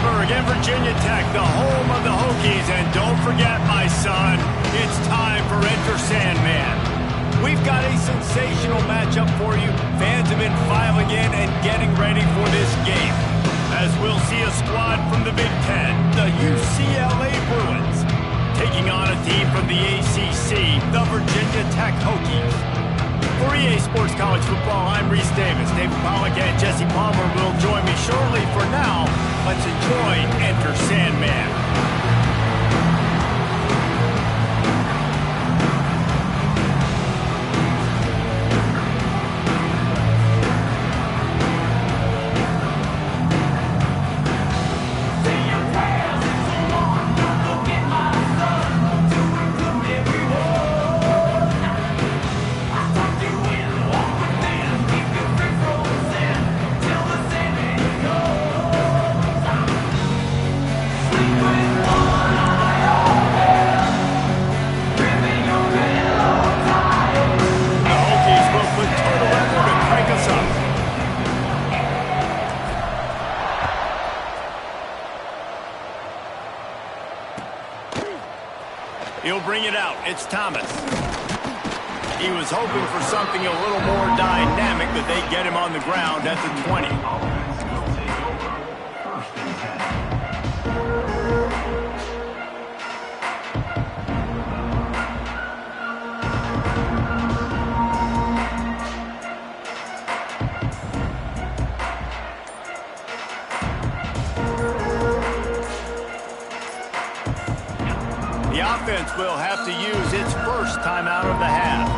Pittsburgh and Virginia Tech, the home of the Hokies. And don't forget, my son, it's time for Enter Sandman. We've got a sensational matchup for you. Fans have been filing in and getting ready for this game, as we'll see a squad from the Big Ten, the UCLA Bruins, taking on a team from the ACC, the Virginia Tech Hokies. For EA Sports College Football, I'm Reese Davis. David Pollack and Jesse Palmer will join me shortly. For now, let's enjoy Enter Sandman. He'll bring it out. It's Thomas. He was hoping for something a little more dynamic, but they get him on the ground at the 20. The offense will have to use its first timeout of the half.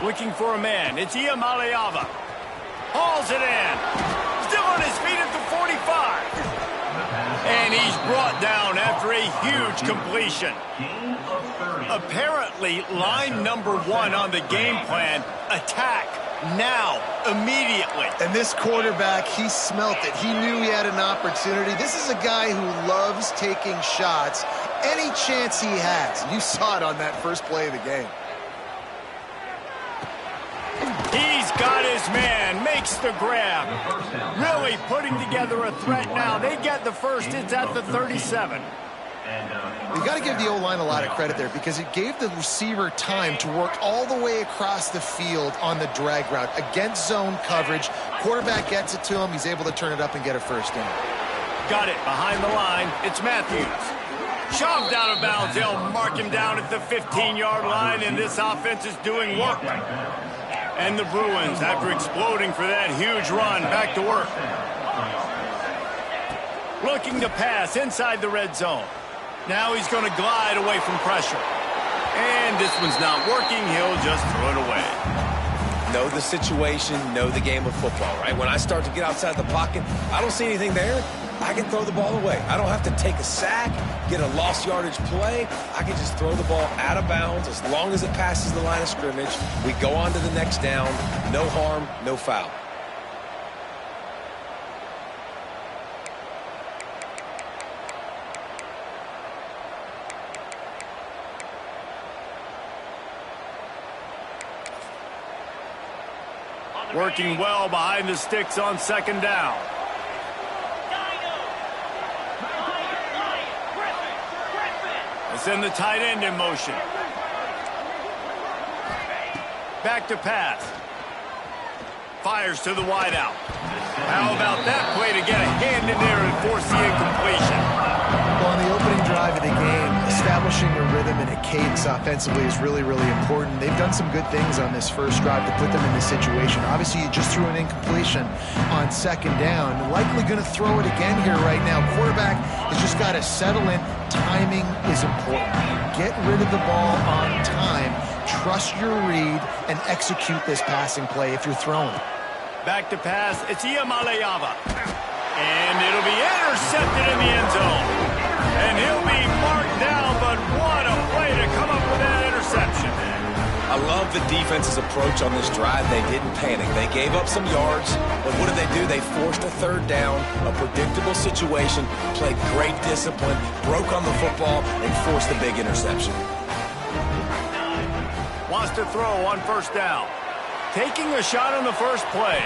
Looking for a man. It's Ncaa. Hauls it in. Still on his feet at the 45. And he's brought down after a huge completion. Apparently, line number one on the game plan, attack now, immediately. And this quarterback, he smelt it. He knew he had an opportunity. This is a guy who loves taking shots any chance he has. You saw it on that first play of the game. He's got his man, makes the grab. Really putting together a threat now. They get the first, it's at the 37. You got to give the O-line a lot of credit there because it gave the receiver time to work all the way across the field on the drag route against zone coverage. Quarterback gets it to him. He's able to turn it up and get a first down. Got it behind the line. It's Matthews. Shoved out of bounds. They'll mark him down at the 15-yard line, and this offense is doing work. And the Bruins, after exploding for that huge run, back to work. Looking to pass inside the red zone. Now he's going to glide away from pressure. And this one's not working. He'll just throw it away. Know the situation, know the game of football, right? When I start to get outside the pocket, I don't see anything there. I can throw the ball away. I don't have to take a sack, get a lost yardage play. I can just throw the ball out of bounds as long as it passes the line of scrimmage. We go on to the next down. No harm, no foul. Working well behind the sticks on second down. Send the tight end in motion. Back to pass. Fires to the wideout. How about that play to get a hand in there and force the incompletion? Well, on the opening drive of the game, establishing a rhythm and a cadence offensively is really, really important. They've done some good things on this first drive to put them in this situation. Obviously, you just threw an incompletion on second down. Likely going to throw it again here right now. Quarterback has just got to settle in. Timing is important. Get rid of the ball on time. Trust your read and execute this passing play if you're throwing. Back to pass. It's Ncaa. And it'll be intercepted in the end zone. And he'll be marked down, but what a play to come up with that interception. I love the defense's approach on this drive. They didn't panic. They gave up some yards, but what did they do? They forced a third down, a predictable situation, played great discipline, broke on the football, and forced the big interception. Wants to throw on first down. Taking a shot on the first play.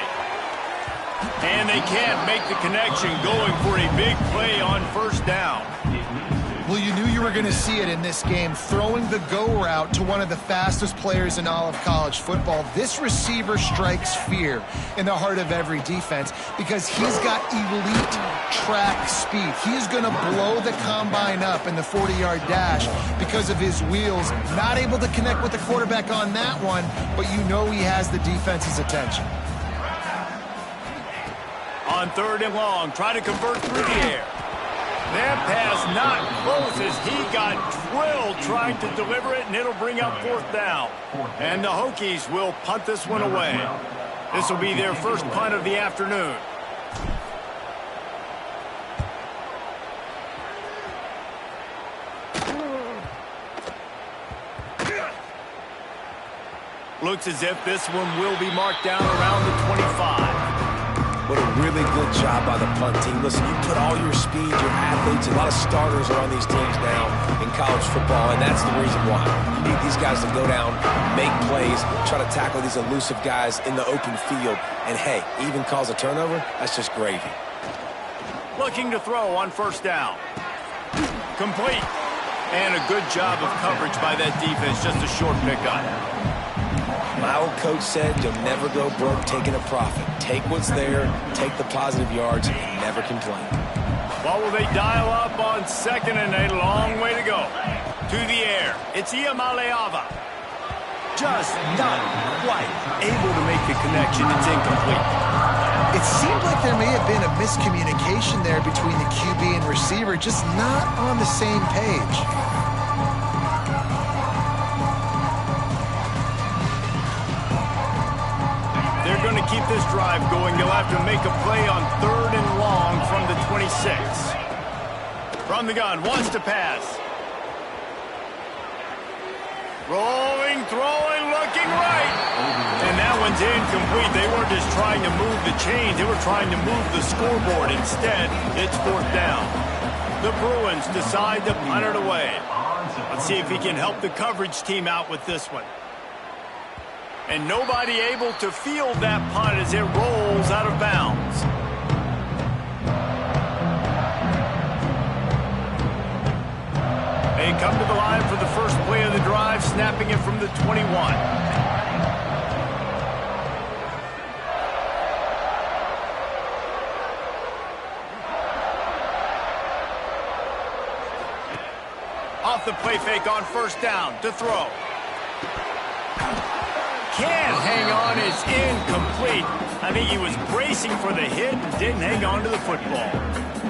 And they can't make the connection, going for a big play on first down. Well, you knew you were going to see it in this game, throwing the go route to one of the fastest players in all of college football. This receiver strikes fear in the heart of every defense because he's got elite track speed. He's going to blow the combine up in the 40-yard dash because of his wheels. Not able to connect with the quarterback on that one, but you know he has the defense's attention. On third and long, try to convert through the air. That pass not close as he got drilled trying to deliver it, and it'll bring up fourth down. And the Hokies will punt this one away. This will be their first punt of the afternoon. Looks as if this one will be marked down around the 25. What a really good job by the punt team. Listen, you put all your speed, your athletes, a lot of starters are on these teams now in college football, and that's the reason why. You need these guys to go down, make plays, try to tackle these elusive guys in the open field, and hey, even cause a turnover, that's just gravy. Looking to throw on first down. Complete. And a good job of coverage by that defense, just a short pickup. My old coach said you'll never go broke taking a profit. Take what's there, take the positive yards, and never complain. Well, will they dial up on second and a long way to go? To the air, it's Ncaa. Just not quite able to make the connection. It's incomplete. It seemed like there may have been a miscommunication there between the QB and receiver, just not on the same page. They're going to keep this drive going. They'll have to make a play on third and long from the 26. From the gun, wants to pass. Rolling, throwing, looking right. And that one's incomplete. They weren't just trying to move the chains. They were trying to move the scoreboard. Instead, it's fourth down. The Bruins decide to punt it away. Let's see if he can help the coverage team out with this one. And nobody able to field that punt as it rolls out of bounds. They come to the line for the first play of the drive, snapping it from the 21. Off the play fake on first down to throw. Can't hang on, it's incomplete. I think he was bracing for the hit and didn't hang on to the football.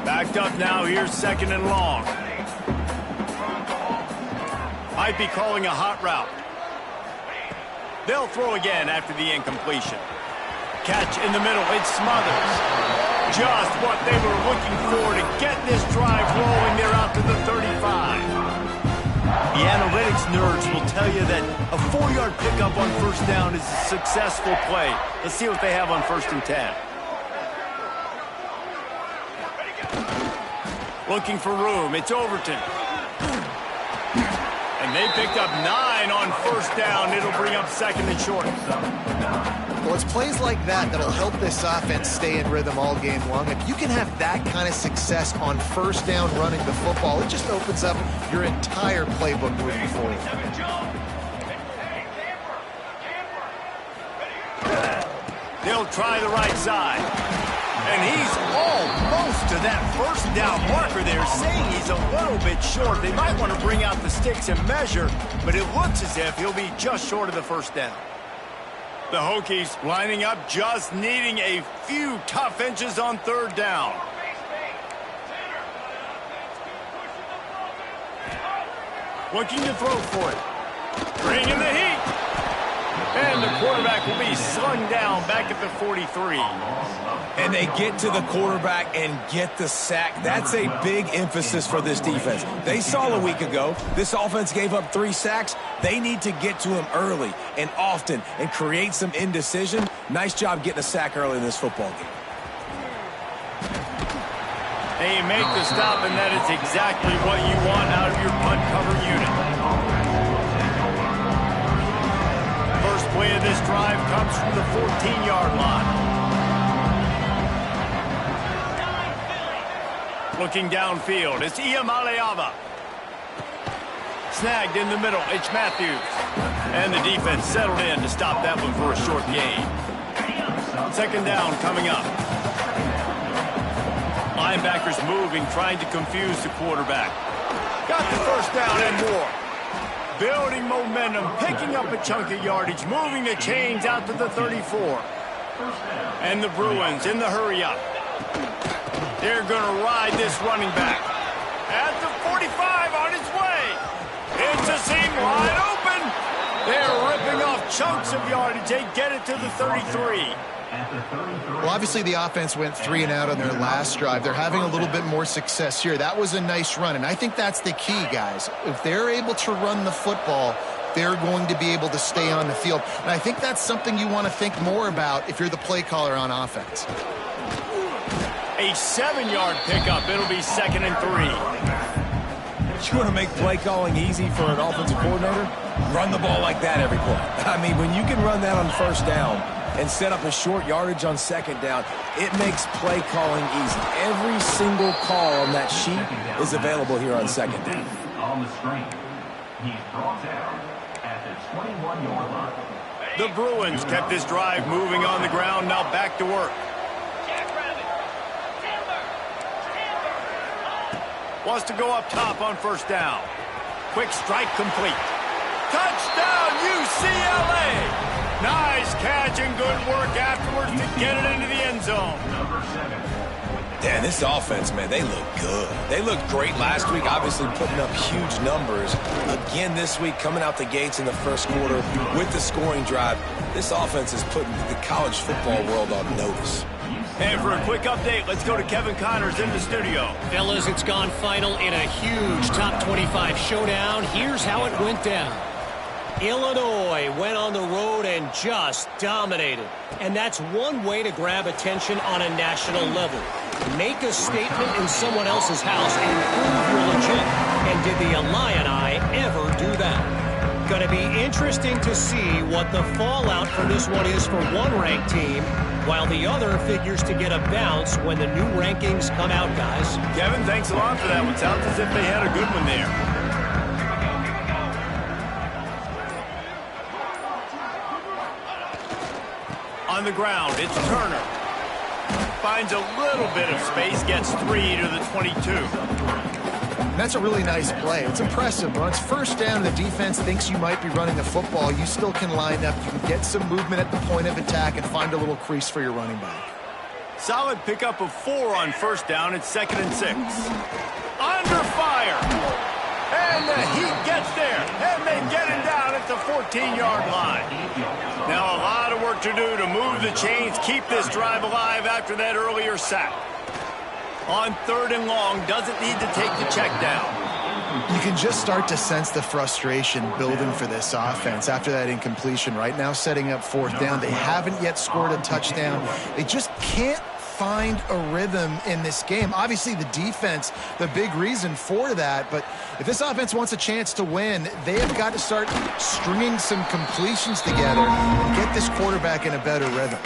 Backed up now, here's second and long. Might be calling a hot route. They'll throw again after the incompletion. Catch in the middle, it's Smothers. Just what they were looking for to get this drive rolling. They're out to the 35. The analytics nerds will tell you that a 4-yard pickup on first down is a successful play. Let's see what they have on first and 10. Looking for room. It's Overton. And they picked up 9 on first down. It'll bring up second and short. Well, it's plays like that that'll help this offense stay in rhythm all game long. If you can have that kind of success on first down running the football, it just opens up your entire playbook moving forward. They'll try the right side. And he's almost to that first down marker there, saying he's a little bit short. They might want to bring out the sticks and measure, but it looks as if he'll be just short of the first down. The Hokies lining up, just needing a few tough inches on third down. Looking to throw for it. Bringing the heat. And the quarterback will be slung down back at the 43. And they get to the quarterback and get the sack. That's a big emphasis for this defense. They saw a week ago, this offense gave up 3 sacks. They need to get to him early and often and create some indecision. Nice job getting a sack early in this football game. They make the stop, and that is exactly what you want out of your punt cover unit. First play of this drive comes from the 14-yard line. Looking downfield, it's Ncaa. Snagged in the middle, it's Matthews. And the defense settled in to stop that one for a short gain. Second down coming up. Linebackers moving, trying to confuse the quarterback. Got the first down and more. Building momentum, picking up a chunk of yardage, moving the chains out to the 34. And the Bruins in the hurry-up. They're going to ride this running back. At the 45 on his way. It's a seam wide open. They're ripping off chunks of yardage. They get it to the 33. Well, obviously the offense went 3 and out on their last drive. They're having a little bit more success here. That was a nice run, and I think that's the key, guys. If they're able to run the football, they're going to be able to stay on the field. And I think that's something you want to think more about if you're the play caller on offense. A 7-yard pickup. It'll be 2nd and 3. You want to make play calling easy for an offensive coordinator? Run the ball like that every play. I mean, when you can run that on first down and set up a short yardage on second down, it makes play calling easy. Every single call on that sheet is available here on second down. On the screen, he's brought down at the 21-yard line. The Bruins kept this drive moving on the ground. Now back to work. Wants to go up top on first down. Quick strike complete. Touchdown, UCLA! Nice catch and good work afterwards to get it into the end zone. Dan, this offense, man, they look good. They looked great last week, obviously putting up huge numbers. Again this week, coming out the gates in the first quarter with the scoring drive. This offense is putting the college football world on notice. And for a quick update, let's go to Kevin Connors in the studio. Fellas, it's gone final in a huge top 25 showdown. Here's how it went down. Illinois went on the road and just dominated. And that's one way to grab attention on a national level. Make a statement in someone else's house and prove you're legit. And did the Illini ever do that? Going to be interesting to see what the fallout from this one is for one ranked team, while the other figures to get a bounce when the new rankings come out, guys. Kevin, thanks a lot for that one. Sounds as if they had a good one there. On the ground, it's Turner. Finds a little bit of space, gets 3 to the 22. That's a really nice play. It's impressive. When it's first down, the defense thinks you might be running the football. You still can line up. You can get some movement at the point of attack and find a little crease for your running back. Solid pickup of 4 on first down. It's 2nd and 6. Under fire. And the Heat gets there. And they get him down at the 14-yard line. Now a lot of work to do to move the chains, keep this drive alive after that earlier sack. On 3rd and long, doesn't need to take the check down. You can just start to sense the frustration building for this offense after that incompletion. Right now, setting up 4th down. They haven't yet scored a touchdown. They just can't find a rhythm in this game. Obviously, the defense, the big reason for that. But if this offense wants a chance to win, they have got to start stringing some completions together and get this quarterback in a better rhythm.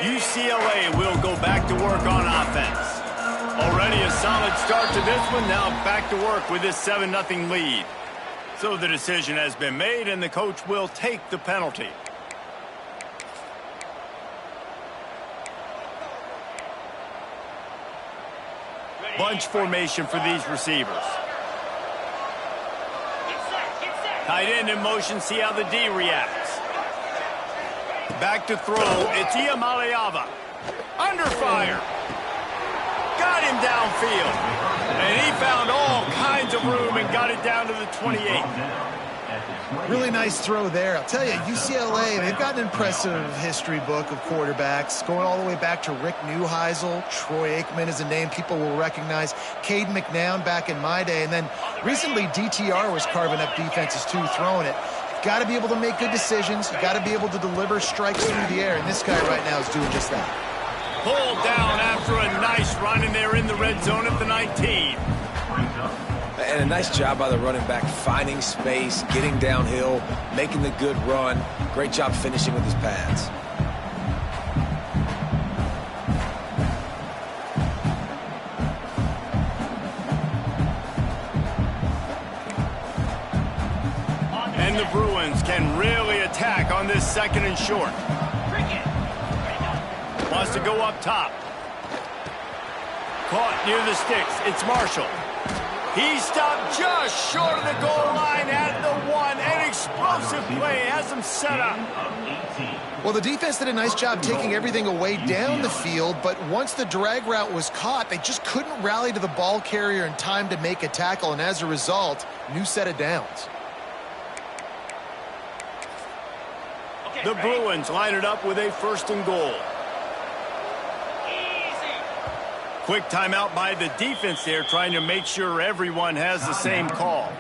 UCLA will go back to work on offense. Already a solid start to this one. Now back to work with this 7-0 lead. So the decision has been made, and the coach will take the penalty. Bunch formation for these receivers. Tight end in motion, see how the D reacts. Back to throw, it's Ncaa. Under fire. Got him downfield. And he found all kinds of room and got it down to the 28. Really nice throw there. I'll tell you, UCLA, they've got an impressive history book of quarterbacks, going all the way back to Rick Neuheisel. Troy Aikman is a name people will recognize. Cade McNown back in my day. And then recently, DTR was carving up defenses too, throwing it. You've got to be able to make good decisions. You've got to be able to deliver strikes through the air. And this guy right now is doing just that. Pulled down after a nice run, and they're in the red zone at the 19. And a nice job by the running back, finding space, getting downhill, making the good run. Great job finishing with his pads. And the Bruins can really attack on this 2nd and short. Wants to go up top. Caught near the sticks. It's Marshall. He stopped just short of the goal line at the 1. An explosive play has him set up. Well, the defense did a nice job taking everything away down the field, but once the drag route was caught, they just couldn't rally to the ball carrier in time to make a tackle, and as a result, new set of downs. The Bruins line it up with a 1st and goal. Quick timeout by the defense there, trying to make sure everyone has the same call.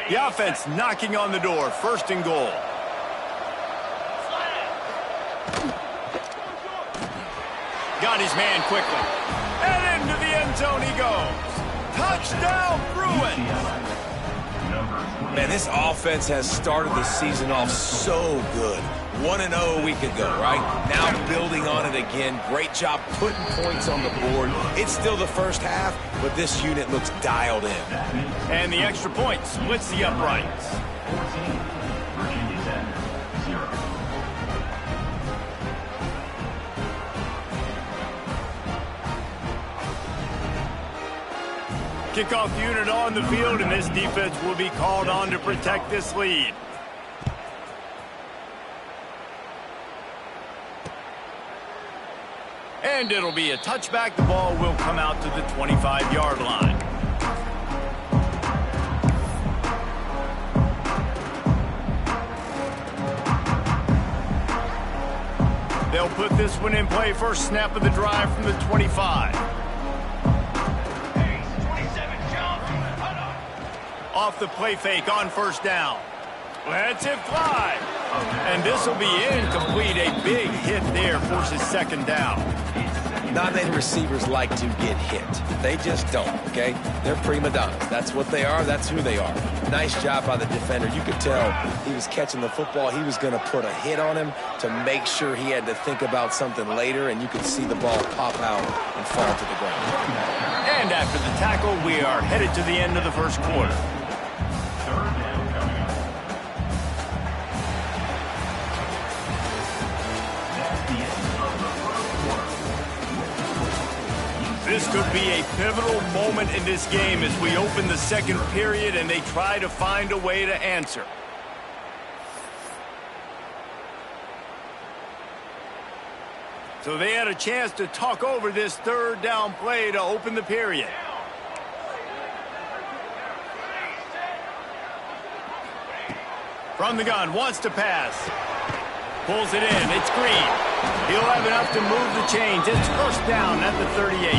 The offense knocking on the door, 1st and goal. Got his man quickly. And into the end zone he goes. Touchdown, Bruins! Man, this offense has started the season off so good. 1-0 a week ago, right? Now building on it again. Great job putting points on the board. It's still the first half, but this unit looks dialed in. And the extra point splits the uprights. Kickoff unit on the field, and this defense will be called on to protect this lead. And it'll be a touchback. The ball will come out to the 25-yard line. They'll put this one in play. First snap of the drive from the 25. Off the play fake on 1st down. Lets it fly. And this will be incomplete. A big hit there forces 2nd down. Not many receivers like to get hit. They just don't, okay? They're prima donnas. That's what they are. That's who they are. Nice job by the defender. You could tell he was catching the football. He was going to put a hit on him to make sure he had to think about something later, and you could see the ball pop out and fall to the ground. And after the tackle, we are headed to the end of the 1st quarter. This could be a pivotal moment in this game as we open the 2nd period and they try to find a way to answer. So they had a chance to talk over this 3rd down play to open the period. From the gun, wants to pass. Pulls it in, it's Green. He'll have enough to move the chains. It's 1st down at the 38.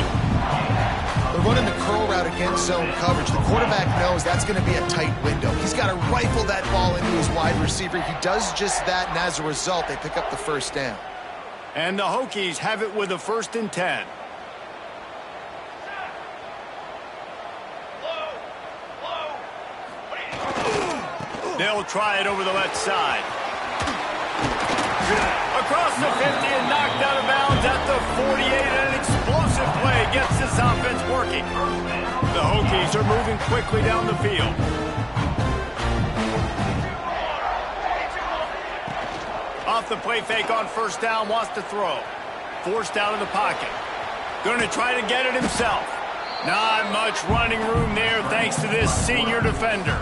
They're running the curl route against zone coverage. The quarterback knows that's going to be a tight window. He's got to rifle that ball into his wide receiver. He does just that, and as a result, they pick up the 1st down. And the Hokies have it with a 1st and 10. They'll try it over the left side. Across the 50 and knocked out of bounds at the 48. An explosive play gets this offense working. The Hokies are moving quickly down the field. Off the play fake on 1st down, wants to throw. Forced out of the pocket. Going to try to get it himself. Not much running room there thanks to this senior defender.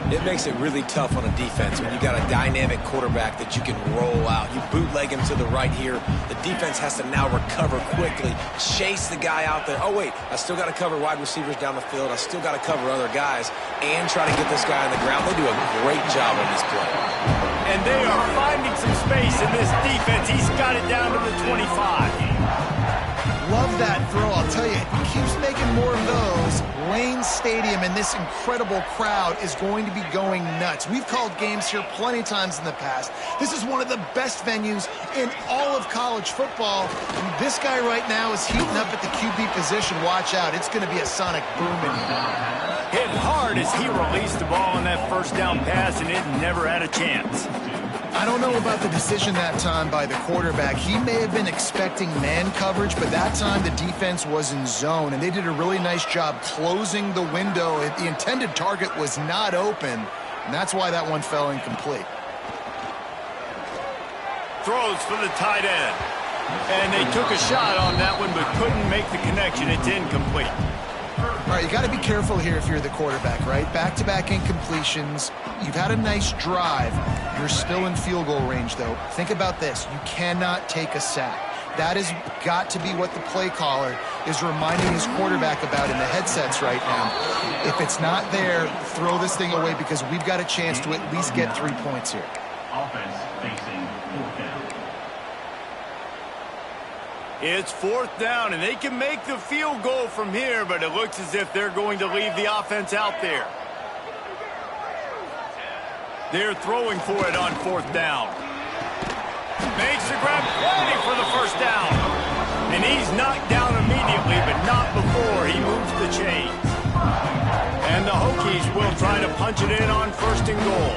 It makes it really tough on a defense when you got a dynamic quarterback that you can roll out. You bootleg him to the right here. The defense has to now recover quickly, chase the guy out there. Oh, wait, I still got to cover wide receivers down the field. I still got to cover other guys and try to get this guy on the ground. They do a great job on this play. And they are finding some space in this defense. He's got it down to the 25. Love that throw. I'll tell you, he keeps making more of those. Lane Stadium and this incredible crowd is going to be going nuts. We've called games here plenty of times in the past. This is one of the best venues in all of college football. And this guy right now is heating up at the QB position. Watch out. It's going to be a sonic boom in here. Hit hard as he released the ball on that first down pass, and it never had a chance. I don't know about the decision that time by the quarterback. He may have been expecting man coverage, but that time the defense was in zone, and they did a really nice job closing the window. The intended target was not open, and that's why that one fell incomplete. Throws for the tight end. And they took a shot on that one, but couldn't make the connection. It's incomplete. All right, you got to be careful here if you're the quarterback, right? Back-to-back incompletions. You've had a nice drive. You're still in field goal range, though. Think about this. You cannot take a sack. That has got to be what the play caller is reminding his quarterback about in the headsets right now. If it's not there, throw this thing away because we've got a chance to at least get 3 points here. Offense facing fourth down. It's fourth down, and they can make the field goal from here, but it looks as if they're going to leave the offense out there. They're throwing for it on fourth down. Makes the grab, waiting for the first down. And he's knocked down immediately, but not before he moves the chains. And the Hokies will try to punch it in on first and goal.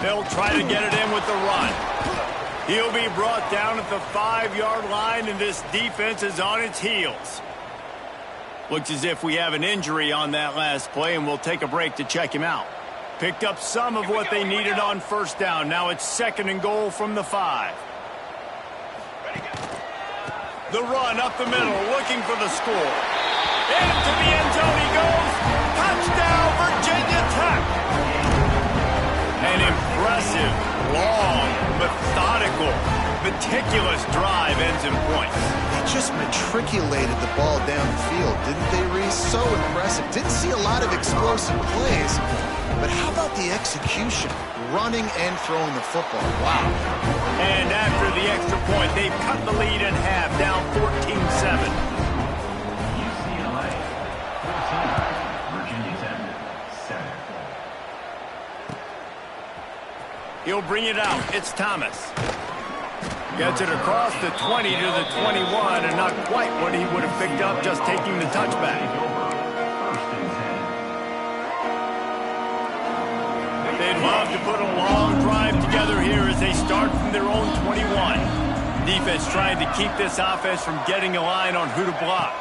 They'll try to get it in with the run. He'll be brought down at the 5-yard line, and this defense is on its heels. Looks as if we have an injury on that last play, and we'll take a break to check him out. Picked up some of what they needed on first down. Now it's second and goal from the 5. The run up the middle, looking for the score. Into the end zone he goes. Touchdown, Virginia Tech. An impressive, long, methodical, meticulous drive ends in points. They just matriculated the ball down the field, didn't they, Reese? So impressive. Didn't see a lot of explosive plays, but how about the execution? Running and throwing the football. Wow. And after the extra point, they've cut the lead in half, down 14-7. UCLA 14, Virginia Tech 7. He'll bring it out. It's Thomas. Gets it across the 20 to the 21, and not quite what he would have picked up just taking the touchback. They'd love to put a long drive together here as they start from their own 21. Defense trying to keep this offense from getting a line on who to block.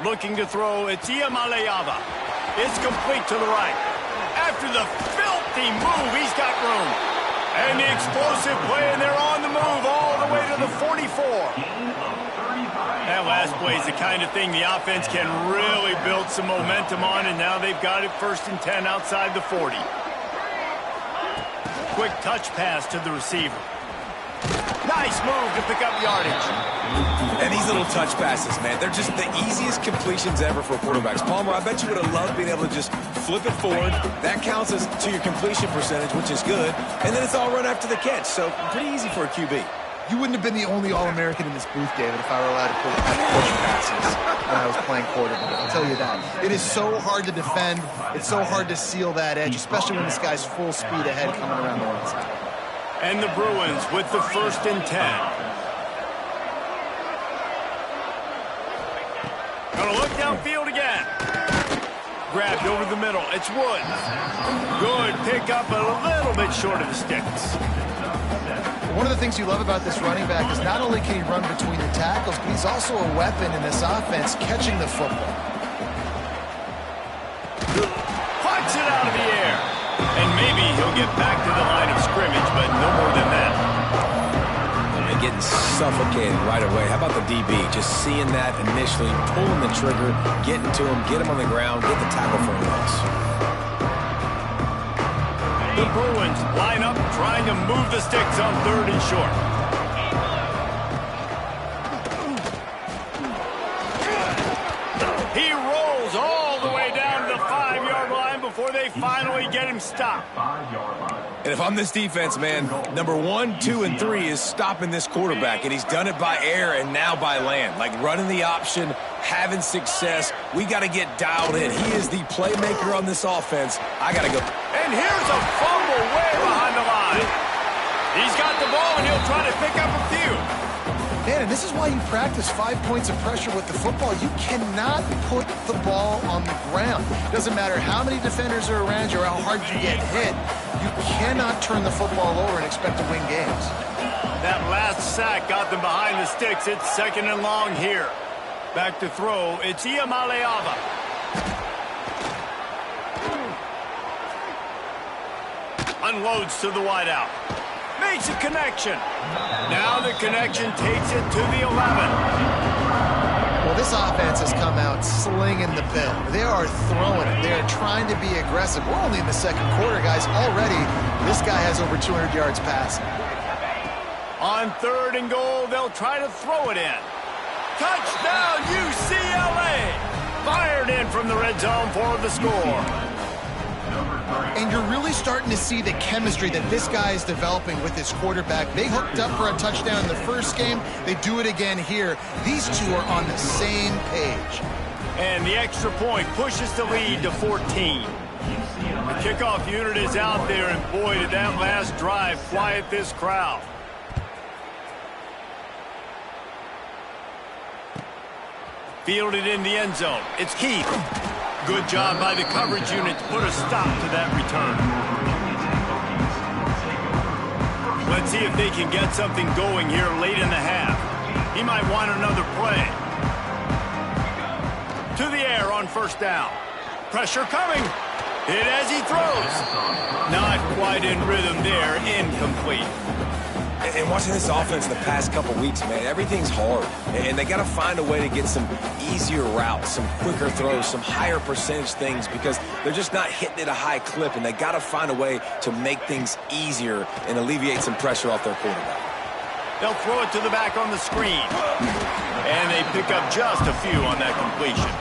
Looking to throw, it's Iamaleava. It's complete to the right. After the filthy move, he's got room. And the explosive play, and they're on the move all the way to the 44. That last play is the kind of thing the offense can really build some momentum on, and now they've got it first and 10 outside the 40. Quick touch pass to the receiver. Nice move to pick up yardage. And these little touch passes, man, they're just the easiest completions ever for quarterbacks. Palmer, I bet you would have loved being able to just flip it forward. That counts as to your completion percentage, which is good. And then it's all run after the catch, so pretty easy for a QB. You wouldn't have been the only All-American in this booth, David, if I were allowed to push passes when I was playing quarterback. I'll tell you that. It is so hard to defend. It's so hard to seal that edge, especially when this guy's full speed ahead coming around the right side. And the Bruins with the first and 10. Gonna look downfield again. Grabbed over the middle. It's Woods. Good pick up, but a little bit short of the sticks. One of the things you love about this running back is not only can he run between the tackles, but he's also a weapon in this offense catching the football. Knocks it out of the air. And maybe he'll get back to the line of scrimmage, but no more than that. And getting suffocated right away. How about the DB? Just seeing that initially, pulling the trigger, getting to him, get him on the ground, get the tackle for a loss. The Bruins line up, trying to move the sticks on 3rd and short. He rolls all the way down to the 5-yard line before they finally get him stopped. And if I'm this defense, man, number 1, 2, and 3 is stopping this quarterback, and he's done it by air and now by land. Like running the option, having success. We got to get dialed in. He is the playmaker on this offense. I got to go. And here's a fumble way behind the line. He's got the ball, and he'll try to pick up a few. Man, and this is why you practice 5 points of pressure with the football. You cannot put the ball on the ground. Doesn't matter how many defenders are around you or how hard you get hit. You cannot turn the football over and expect to win games. That last sack got them behind the sticks. It's 2nd and long here. Back to throw. It's Ncaa. Unloads to the wideout. Makes a connection. Now the connection takes it to the 11. Well, this offense has come out slinging the pill. They are throwing it. They are trying to be aggressive. We're only in the 2nd quarter, guys. Already, this guy has over 200 yards passing. On 3rd and goal, they'll try to throw it in. Touchdown, UCLA! Fired in from the red zone for the score. And you're really starting to see the chemistry that this guy is developing with his quarterback. They hooked up for a touchdown in the first game. They do it again here. These two are on the same page. And the extra point pushes the lead to 14. The kickoff unit is out there, and boy, did that last drive quiet this crowd. Fielded in the end zone. It's Keith. Good job by the coverage unit to put a stop to that return. Let's see if they can get something going here late in the half. He might want another play. To the air on 1st down. Pressure coming. Hit as he throws. Not quite in rhythm there. Incomplete. And watching this offense the past couple weeks, man, everything's hard. And they got to find a way to get some easier routes, some quicker throws, some higher percentage things because they're just not hitting at a high clip, and they got to find a way to make things easier and alleviate some pressure off their quarterback. They'll throw it to the back on the screen. And they pick up just a few on that completion.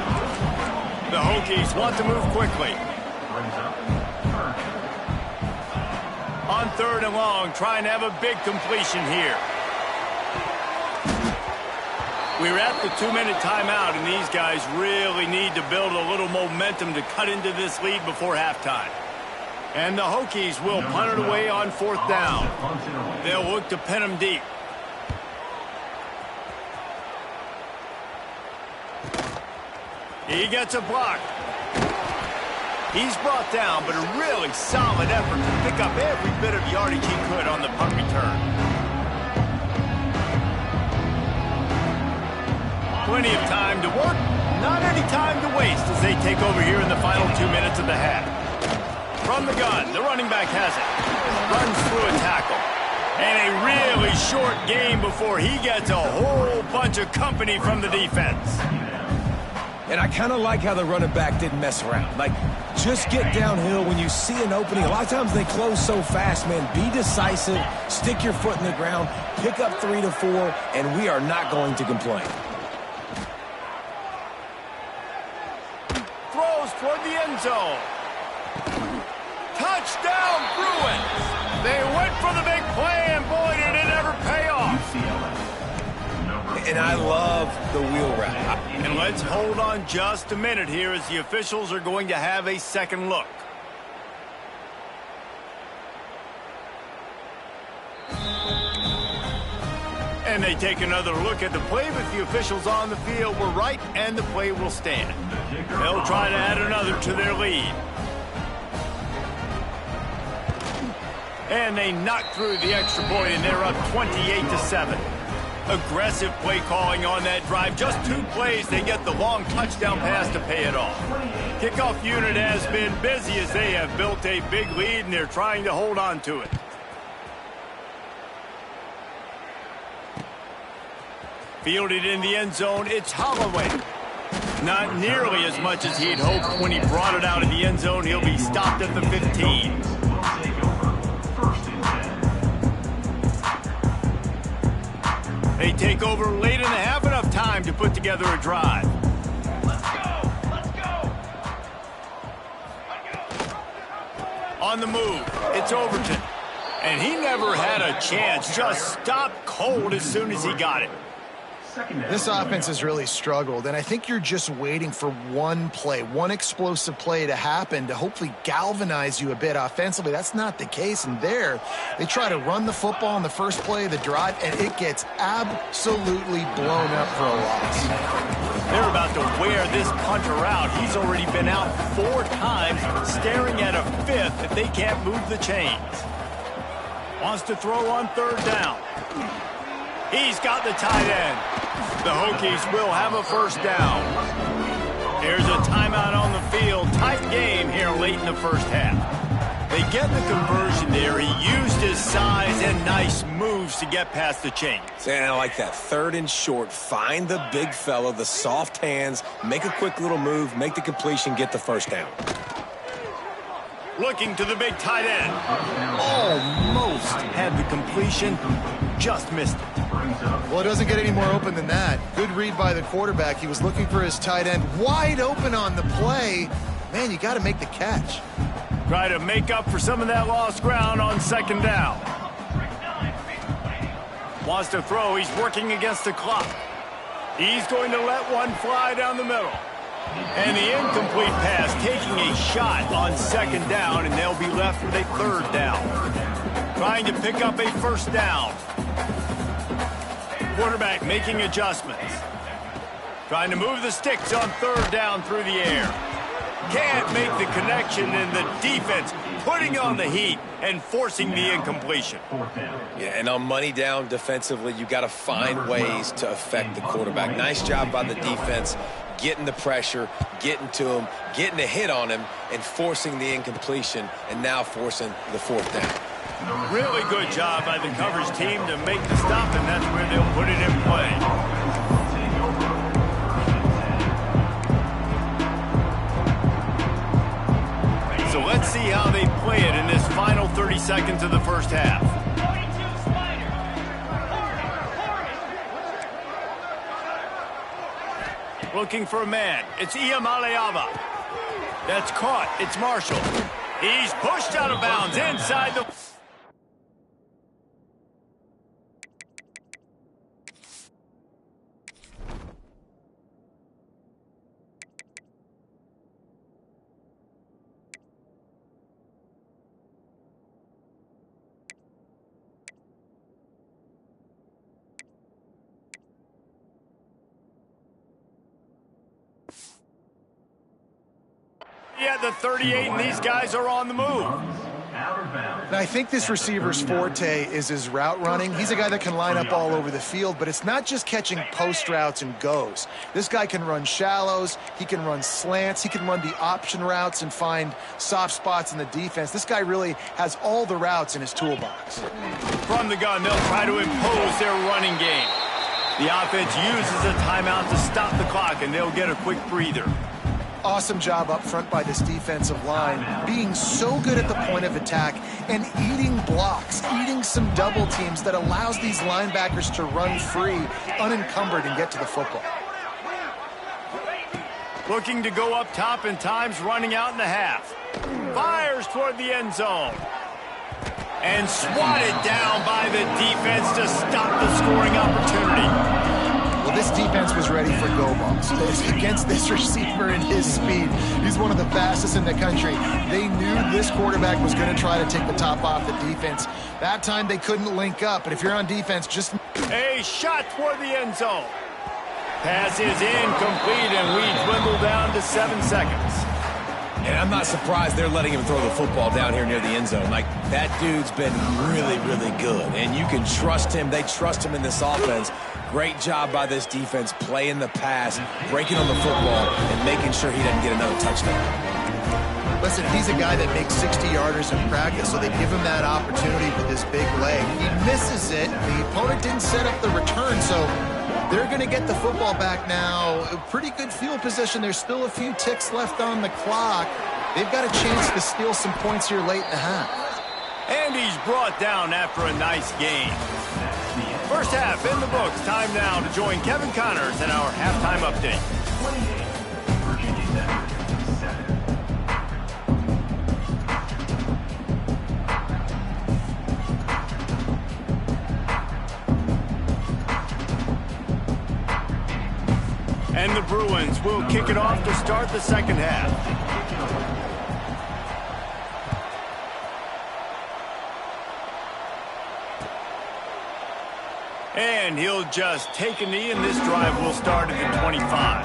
The Hokies want to move quickly. On 3rd and long, trying to have a big completion here. We're at the 2-minute timeout, and these guys really need to build a little momentum to cut into this lead before halftime. And the Hokies will punt it away on 4th down. They'll look to pin them deep. He gets a block. He's brought down, but a really solid effort to pick up every bit of yardage he could on the punt return. Plenty of time to work, not any time to waste as they take over here in the final 2 minutes of the half. From the gun, the running back has it. Runs through a tackle. And a really short game before he gets a whole bunch of company from the defense. And I kind of like how the running back didn't mess around. Like, just get downhill when you see an opening. A lot of times they close so fast, man. Be decisive, stick your foot in the ground, pick up 3 to 4, and we are not going to complain. Throws toward the end zone. Touchdown, Bruins! They went for the big play, and boy, did it ever pay off. And I love the wheel route. And let's hold on just a minute here as the officials are going to have a second look. And they take another look at the play, but the officials on the field were right, and the play will stand. They'll try to add another to their lead. And they knock through the extra point, and they're up 28-7. Aggressive play calling on that drive. Just 2 plays, they get the long touchdown pass to pay it off. Kickoff unit has been busy as they have built a big lead, and they're trying to hold on to it. Fielded in the end zone, it's Holloway. Not nearly as much as he'd hoped. When he brought it out of the end zone, he'll be stopped at the 15. They take over late in the half, enough time to put together a drive. Let's go! Let's go! On the move, it's Overton. And he never had a chance, just stopped cold as soon as he got it. This offense has really struggled, and I think you're just waiting for one play, one explosive play to happen to hopefully galvanize you a bit offensively. That's not the case, and there they try to run the football in the first play of the drive, and it gets absolutely blown up for a loss. They're about to wear this punter out. He's already been out 4 times, staring at a 5th if they can't move the chains. Wants to throw on 3rd down. He's got the tight end. The Hokies will have a first down. Here's a timeout on the field. Tight game here late in the first half. They get the conversion there. He used his size and nice moves to get past the chains. And I like that. 3rd and short. Find the big fella, the soft hands, make a quick little move, make the completion, get the first down. Looking to the big tight end. Almost had the completion, just missed it. Well, it doesn't get any more open than that. Good read by the quarterback. He was looking for his tight end wide open on the play. Man, you got to make the catch. Try to make up for some of that lost ground on 2nd down. Wants to throw. He's working against the clock. He's going to let one fly down the middle. And the incomplete pass, taking a shot on 2nd down, and they'll be left with a 3rd down. Trying to pick up a first down. Quarterback making adjustments. Trying to move the sticks on 3rd down through the air. Can't make the connection, and the defense putting on the heat and forcing the incompletion. Yeah, and on money down defensively, you got to find ways to affect the quarterback. Nice job by the defense, getting the pressure, getting to him, getting a hit on him, and forcing the incompletion, and now forcing the 4th down. Really good job by the coverage team to make the stop, and that's where they'll put it in play. So let's see how they play it in this final 30 seconds of the first half. Looking for a man. It's Iamaleava. That's caught. It's Marshall. He's pushed out of bounds inside the... at the 38, and these guys are on the move. Now, I think this receiver's forte is his route running. He's a guy that can line up all over the field, but it's not just catching post routes and goes. This guy can run shallows, he can run slants, he can run the option routes and find soft spots in the defense. This guy really has all the routes in his toolbox. From the gun, they'll try to impose their running game. The offense uses a timeout to stop the clock, and they'll get a quick breather. Awesome job up front by this defensive line, being so good at the point of attack and eating blocks, eating some double teams that allows these linebackers to run free, unencumbered, and get to the football. Looking to go up top, and time's running out in the half. Fires toward the end zone. And swatted down by the defense to stop the scoring opportunity. Well, this defense was ready for go balls. Against this receiver and his speed, he's one of the fastest in the country. They knew this quarterback was going to try to take the top off the defense. That time they couldn't link up, but if you're on defense, just... A shot toward the end zone. Pass is incomplete, and we dwindle down to 7 seconds. And I'm not surprised they're letting him throw the football down here near the end zone. Like, that dude's been really, really good. And you can trust him. They trust him in this offense. Great job by this defense playing the pass, breaking on the football, and making sure he doesn't get another touchdown. Listen, he's a guy that makes 60-yarders in practice, so they give him that opportunity with his big leg. He misses it. The opponent didn't set up the return, so they're going to get the football back now. A pretty good field position. There's still a few ticks left on the clock. They've got a chance to steal some points here late in the half. And he's brought down after a nice game. First half in the books. Time now to join Kevin Connors in our halftime update. And the Bruins will kick it off to start the second half. And he'll just take a knee, and this drive will start at the 25.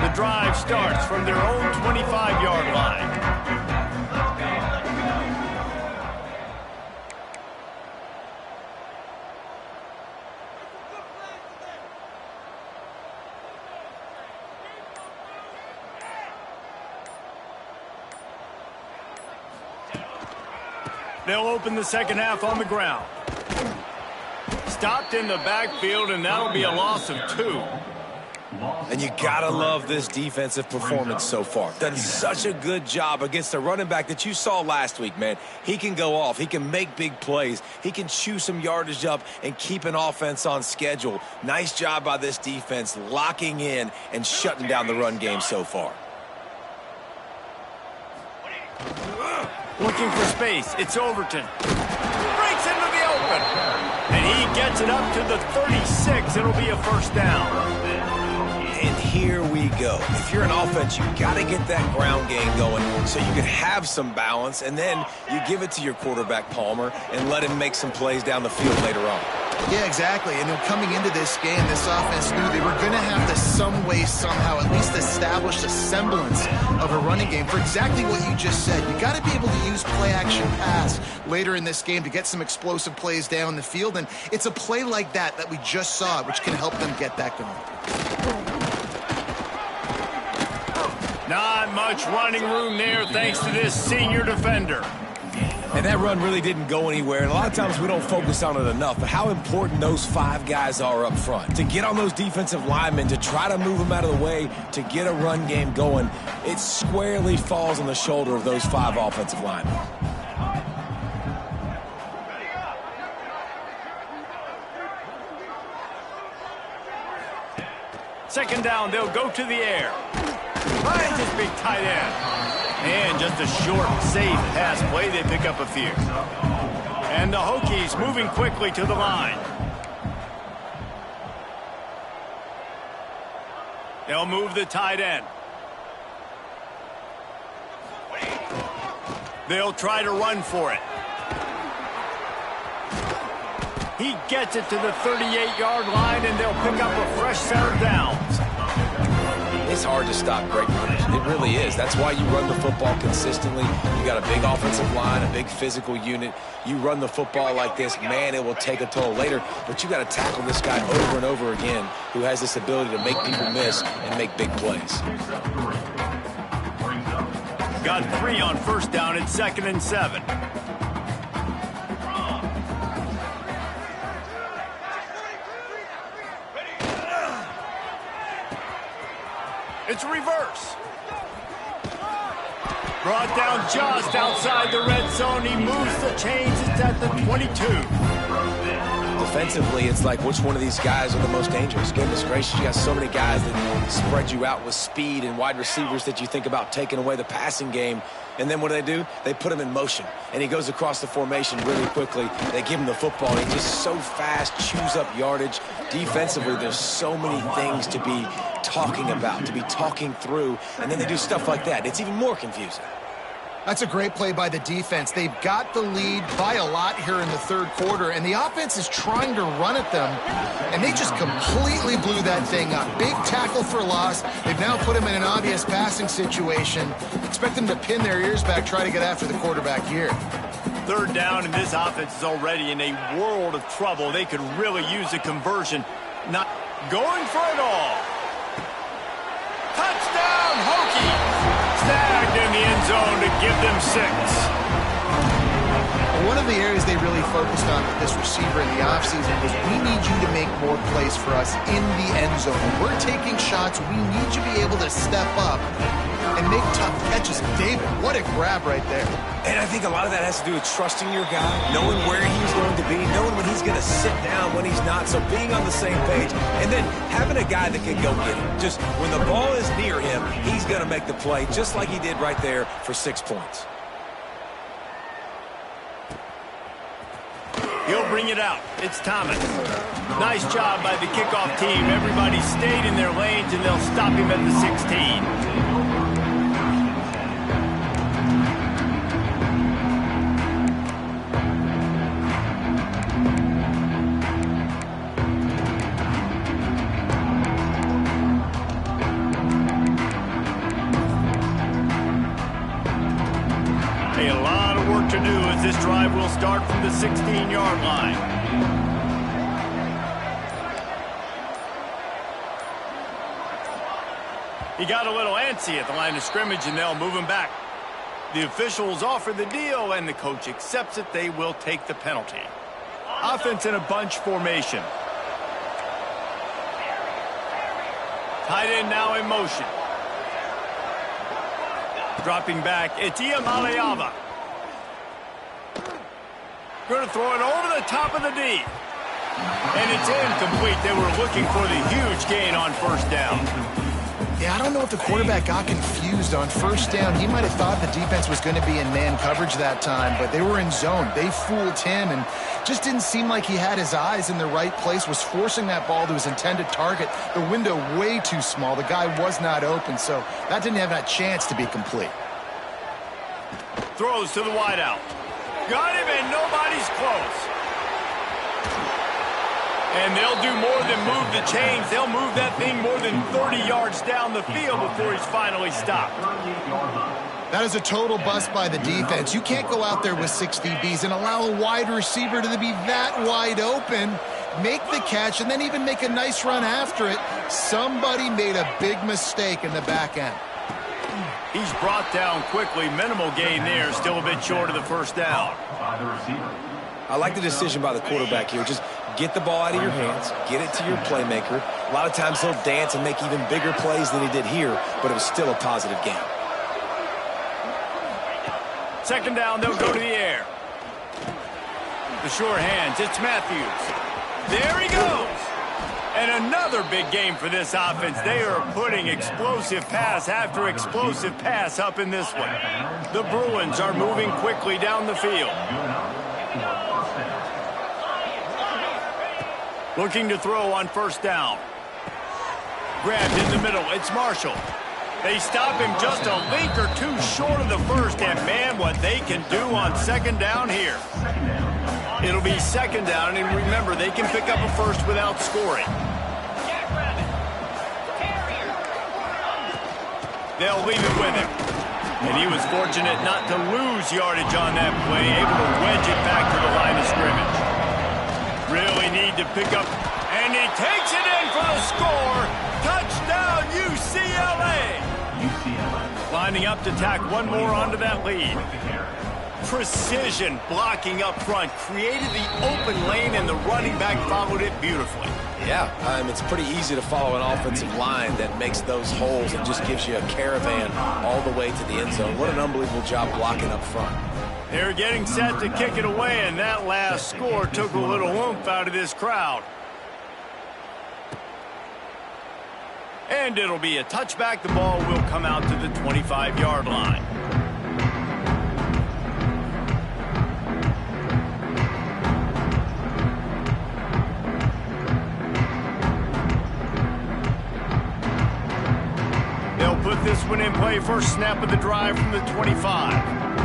The drive starts from their own 25-yard line. They'll open the second half on the ground. Stopped in the backfield, and that'll be a loss of 2. And you gotta love this defensive performance so far. Done such a good job against the running back that you saw last week, man. He can go off. He can make big plays. He can chew some yardage up and keep an offense on schedule. Nice job by this defense locking in and shutting down the run game so far. Looking for space. It's Overton. Breaks into the open. And he gets it up to the 36. It'll be a first down. And here we go. If you're an offense, you got to get that ground game going so you can have some balance, and then you give it to your quarterback, Palmer, and let him make some plays down the field later on. Yeah, exactly. And coming into this game, this offense knew they were going to have to some way, somehow, at least establish a semblance of a running game for exactly what you just said. You got to be able to use play-action pass later in this game to get some explosive plays down the field, and it's a play like that we just saw, which can help them get that going. Not much running room there thanks to this senior defender. And that run really didn't go anywhere. And a lot of times we don't focus on it enough. But how important those 5 guys are up front. To get on those defensive linemen, to try to move them out of the way, to get a run game going, it squarely falls on the shoulder of those 5 offensive linemen. Second down, they'll go to the air. Finds his big tight end. And just a short, safe pass play. They pick up a few. And the Hokies moving quickly to the line. They'll move the tight end. They'll try to run for it. He gets it to the 38-yard line, and they'll pick up a fresh set of downs. It's hard to stop great runners. It really is. That's why you run the football consistently. You got a big offensive line, a big physical unit. You run the football like this, man, it will take a toll later. But you got to tackle this guy over and over again who has this ability to make people miss and make big plays. Got 3 on first down at 2nd and 7. It's a reverse. Brought down just outside the red zone. He moves the chains. It's at the 22. Defensively, it's like which one of these guys are the most dangerous. Goodness gracious, you got so many guys that spread you out with speed and wide receivers that you think about taking away the passing game. And then what do? They put him in motion. And he goes across the formation really quickly. They give him the football. And he's just so fast, chews up yardage. Defensively, there's so many things to be talking about, to be talking through. And then they do stuff like that. It's even more confusing. That's a great play by the defense. They've got the lead by a lot here in the third quarter, and the offense is trying to run at them, and they just completely blew that thing up. Big tackle for loss. They've now put them in an obvious passing situation. Expect them to pin their ears back, try to get after the quarterback here. Third down, and this offense is already in a world of trouble. They could really use a conversion. Not going for it all. Touchdown, Hokies! Snagged in the end zone to give them 6. One of the areas they really focused on with this receiver in the offseason was we need you to make more plays for us in the end zone. When we're taking shots, we need you to be able to step up and make tough catches. David, what a grab right there. And I think a lot of that has to do with trusting your guy, knowing where he's going to be, knowing when he's going to sit down, when he's not, so being on the same page, and then having a guy that can go get it. Just when the ball is near him, he's going to make the play, just like he did right there for 6 points. He'll bring it out. It's Thomas. Nice job by the kickoff team. Everybody stayed in their lanes, and they'll stop him at the 16. To do as this drive will start from the 16-yard line. He got a little antsy at the line of scrimmage, and they'll move him back. The officials offer the deal, and the coach accepts it. They will take the penalty. Offense in a bunch formation. Tight end now in motion. Dropping back, it's Ncaa. Going to throw it over the top of the D. And it's incomplete. They were looking for the huge gain on first down. Yeah, I don't know if the quarterback got confused on first down. He might have thought the defense was going to be in man coverage that time, but they were in zone. They fooled him and just didn't seem like he had his eyes in the right place, was forcing that ball to his intended target. The window way too small. The guy was not open, so that didn't have that chance to be complete. Throws to the wideout. Got him, and nobody's close. And they'll do more than move the chains. They'll move that thing more than 30 yards down the field before he's finally stopped. That is a total bust by the defense. You can't go out there with 6 DBs and allow a wide receiver to be that wide open, make the catch, and then even make a nice run after it. Somebody made a big mistake in the back end. He's brought down quickly. Minimal gain there. Still a bit short of the first down. I like the decision by the quarterback here. Just get the ball out of your hands. Get it to your playmaker. A lot of times he'll dance and make even bigger plays than he did here, but it was still a positive game. Second down, they'll go to the air. The sure hands. It's Matthews. There he goes. And another big game for this offense. They are putting explosive pass after explosive pass up in this one. The Bruins are moving quickly down the field. Looking to throw on first down. Grabbed in the middle. It's Marshall. They stop him just a link or two short of the first. And, man, what they can do on second down here. It'll be second down, and remember, they can pick up a first without scoring. They'll leave it with him. And he was fortunate not to lose yardage on that play, able to wedge it back to the line of scrimmage. Really need to pick up, and he takes it in for the score. Touchdown, UCLA! Lining up to tack one more onto that lead. Precision blocking up front, created the open lane, and the running back followed it beautifully. Yeah, it's pretty easy to follow an offensive line that makes those holes and just gives you a caravan all the way to the end zone. What an unbelievable job blocking up front. They're getting set to kick it away, and that last score took a little oomph out of this crowd. And it'll be a touchback. The ball will come out to the 25-yard line. They'll put this one in play. First snap of the drive from the 25.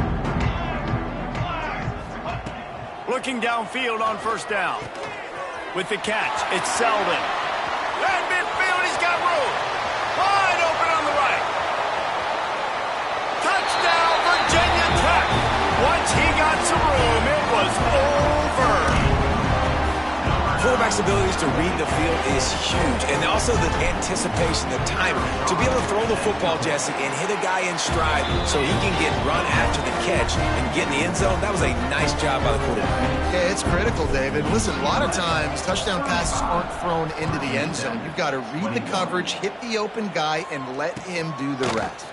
Looking downfield on first down. With the catch, it's Selden. At midfield, he's got room. Wide open on the right. Touchdown, Virginia Tech. Once he got some room, it was over. Quarterback's abilities to read the field is huge, and also the anticipation, the timing. To be able to throw the football, Jesse, and hit a guy in stride so he can get run after the catch and get in the end zone, that was a nice job by the quarterback. Yeah, it's critical, David. Listen, a lot of times touchdown passes aren't thrown into the end zone. You've got to read the coverage, hit the open guy, and let him do the rest.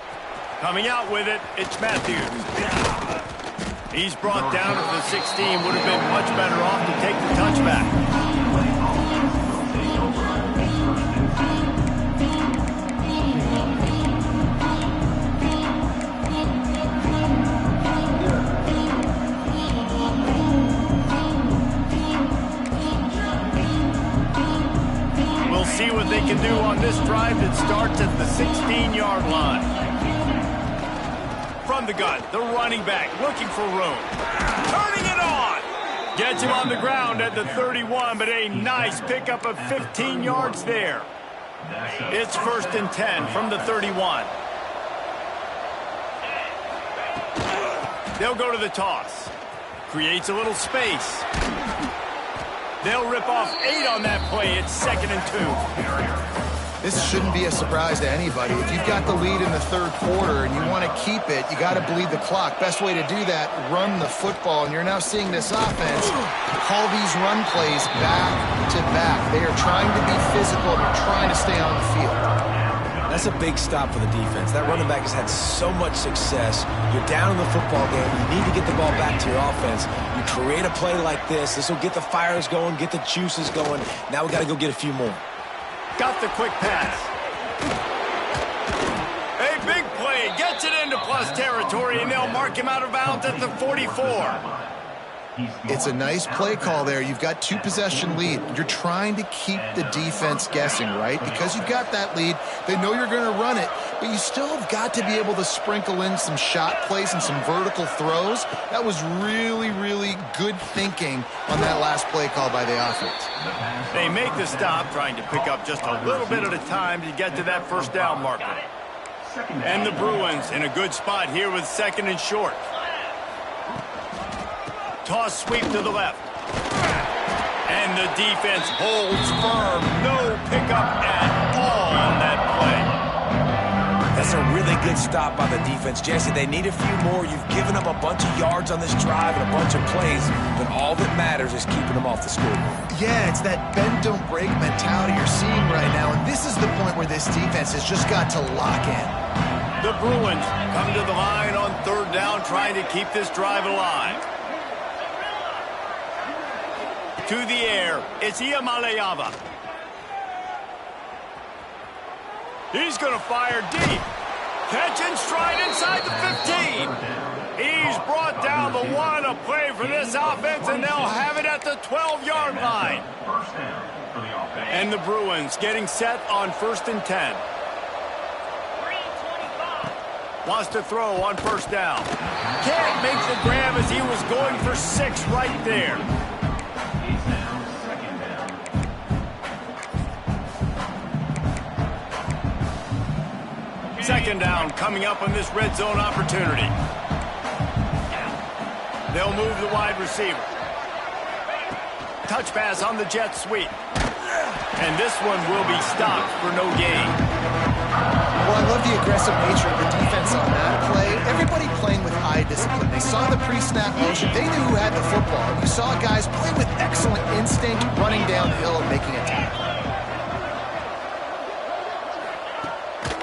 Coming out with it, it's Matthews. He's brought down at the 16. Would have been much better off to take the touchback. We'll see what they can do on this drive that starts at the 16-yard line. From the gun, the running back looking for room. Turning it on. Gets him on the ground at the 31, but a nice pickup of 15 yards there. It's 1st and 10 from the 31. They'll go to the toss. Creates a little space. They'll rip off 8 on that play. It's 2nd and 2. This shouldn't be a surprise to anybody. If you've got the lead in the third quarter and you want to keep it, you got to bleed the clock. Best way to do that, run the football. And you're now seeing this offense call these run plays back to back. They are trying to be physical. They're trying to stay on the field. That's a big stop for the defense. That running back has had so much success. You're down in the football game. You need to get the ball back to your offense. You create a play like this. This will get the fires going, get the juices going. Now we got to go get a few more. Got the quick pass. A big play. Gets it into plus territory, and they'll mark him out of bounds at the 44. It's a nice play call there. You've got 2-possession lead. You're trying to keep the defense guessing, right? Because you've got that lead. They know you're going to run it, but you still have got to be able to sprinkle in some shot plays and some vertical throws. That was really, really good thinking on that last play call by the offense. They make the stop, trying to pick up just a little bit at a time to get to that first down marker. And the Bruins in a good spot here with 2nd and short. Toss sweep to the left. And the defense holds firm. No pickup at all on that play. That's a really good stop by the defense. Jesse, they need a few more. You've given up a bunch of yards on this drive and a bunch of plays, but all that matters is keeping them off the scoreboard. Yeah, it's that bend, don't break mentality you're seeing right now, and this is the point where this defense has just got to lock in. The Bruins come to the line on 3rd down, trying to keep this drive alive. To the air, it's Iamaleava. He's going to fire deep. Catch and stride inside the 15. He's brought down the 1, a play for this offense, and they'll have it at the 12-yard line. And the Bruins getting set on 1st and 10. Wants to throw on first down. Can't make the grab as he was going for 6 right there. Second down coming up on this red zone opportunity. They'll move the wide receiver. Touch pass on the jet sweep. And this one will be stopped for no gain. Well, I love the aggressive nature of the defense on that play. Everybody playing with eye discipline. They saw the pre-snap motion. They knew who had the football. You saw guys play with excellent instinct, running downhill and making a tackle.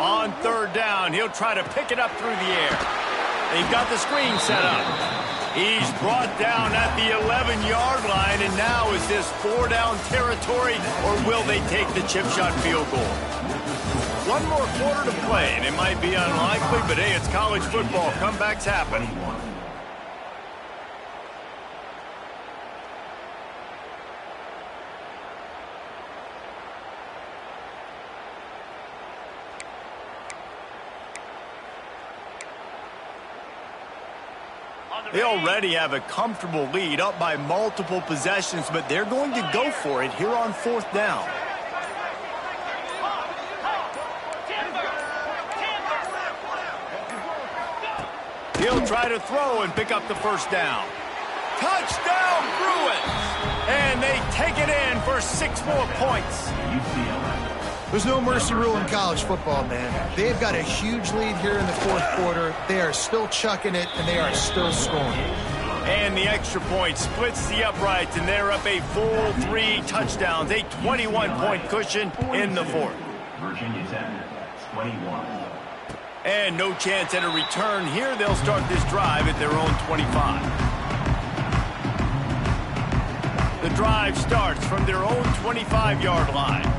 On 3rd down, he'll try to pick it up through the air. They've got the screen set up. He's brought down at the 11-yard line, and now is this 4-down territory, or will they take the chip shot field goal? 1 more quarter to play, and it might be unlikely, but hey, it's college football. Comebacks happen. They already have a comfortable lead, up by multiple possessions, but they're going to go for it here on 4th down. He'll try to throw and pick up the 1st down. Touchdown, Bruins! And they take it in for 6 more points. There's no mercy rule in college football, man. They've got a huge lead here in the 4th quarter. They are still chucking it, and they are still scoring. And the extra point splits the uprights, and they're up a full 3 touchdowns, a 21-point cushion in the 4th. Virginia Tech, 21. And no chance at a return here. They'll start this drive at their own 25. The drive starts from their own 25-yard line.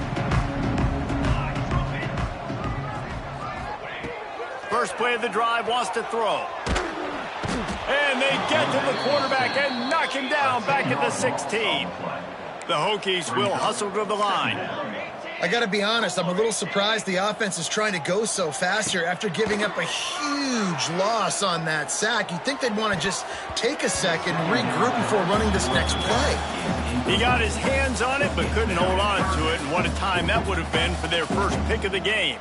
First play of the drive, wants to throw. And they get to the quarterback and knock him down back at the 16. The Hokies will hustle to the line. I got to be honest, I'm a little surprised the offense is trying to go so fast here after giving up a huge loss on that sack. You'd think they'd want to just take a second and regroup before running this next play. He got his hands on it but couldn't hold on to it, and what a time that would have been for their first pick of the game.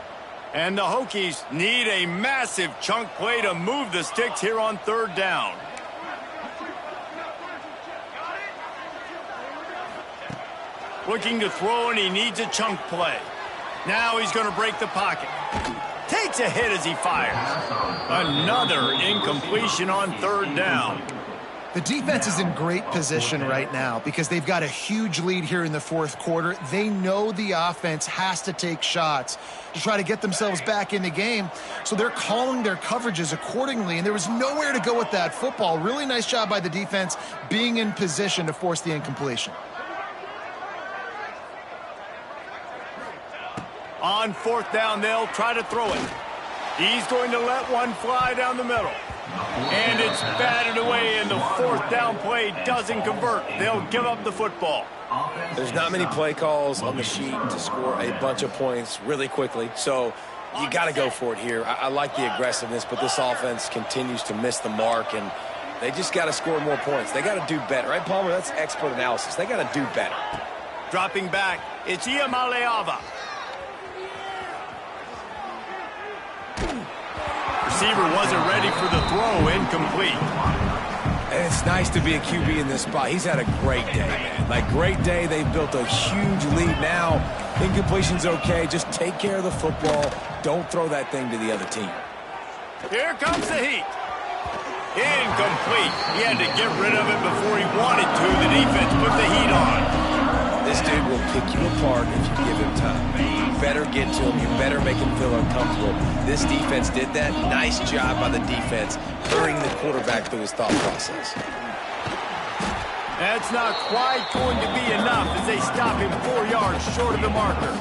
And the Hokies need a massive chunk play to move the sticks here on 3rd down. Looking to throw, and he needs a chunk play. Now he's going to break the pocket. Takes a hit as he fires. Another incompletion on 3rd down. The defense is in great position right now because they've got a huge lead here in the 4th quarter. They know the offense has to take shots to try to get themselves back in the game, so they're calling their coverages accordingly, and there was nowhere to go with that football. Really nice job by the defense being in position to force the incompletion. On 4th down, they'll try to throw it. He's going to let one fly down the middle. And it's batted away, and the 4th down play doesn't convert. They'll give up the football. There's not many play calls on the sheet to score a bunch of points really quickly, so you got to go for it here. I like the aggressiveness, but this offense continues to miss the mark, and they just got to score more points. They got to do better, right, Palmer? That's expert analysis. They got to do better. Dropping back, it's Iamaleava. Receiver wasn't ready for the throw, incomplete. And it's nice to be a QB in this spot. He's had a great day, man. Like, great day. They've built a huge lead now. Incompletion's okay. Just take care of the football. Don't throw that thing to the other team. Here comes the heat. Incomplete. He had to get rid of it before he wanted to. The defense put the heat on. This dude will pick you apart if you give him time. You better get to him. You better make him feel uncomfortable. This defense did that. Nice job by the defense, hurrying the quarterback through his thought process. That's not quite going to be enough as they stop him 4 yards short of the marker.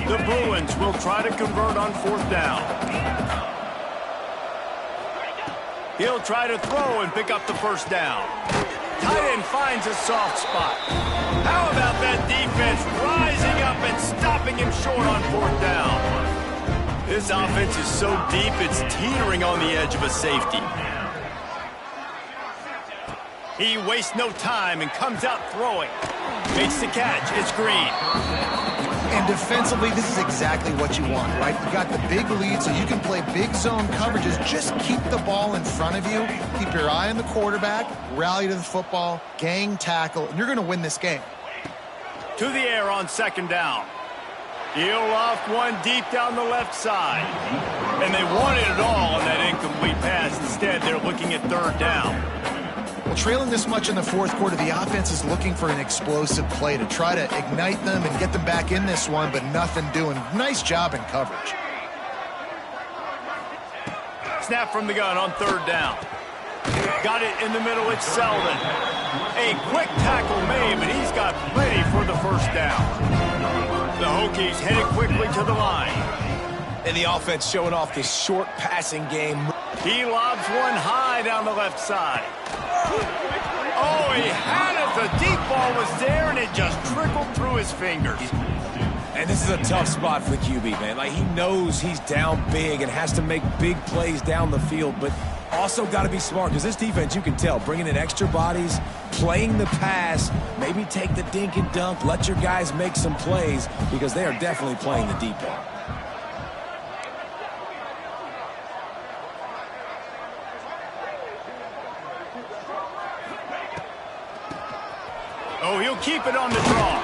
The Bruins will try to convert on 4th down. He'll try to throw and pick up the 1st down. Tight end finds a soft spot. How about that defense rising up and stopping him short on 4th down? This offense is so deep, it's teetering on the edge of a safety. He wastes no time and comes out throwing. Makes the catch. It's Green. And defensively, this is exactly what you want, right? You got the big lead, so you can play big zone coverages. Just keep the ball in front of you. Keep your eye on the quarterback. Rally to the football. Gang tackle. And you're going to win this game. To the air on 2nd down. He'll loft one deep down the left side. And they wanted it all on that incomplete pass. Instead, they're looking at 3rd down. Well, trailing this much in the 4th quarter, the offense is looking for an explosive play to try to ignite them and get them back in this one, but nothing doing. Nice job in coverage. Snap from the gun on 3rd down. Got it in the middle, it's Selden. A quick tackle made, but he's got plenty for the 1st down. The Hokies headed quickly to the line. And the offense showing off this short passing game. He lobs one high down the left side. Oh, he had it. The deep ball was there, and it just trickled through his fingers. And this is a tough spot for the QB, man. Like, he knows he's down big and has to make big plays down the field, but also got to be smart because this defense, you can tell, bringing in extra bodies, playing the pass, maybe take the dink and dunk, let your guys make some plays because they are definitely playing the deep ball. Oh, he'll keep it on the draw.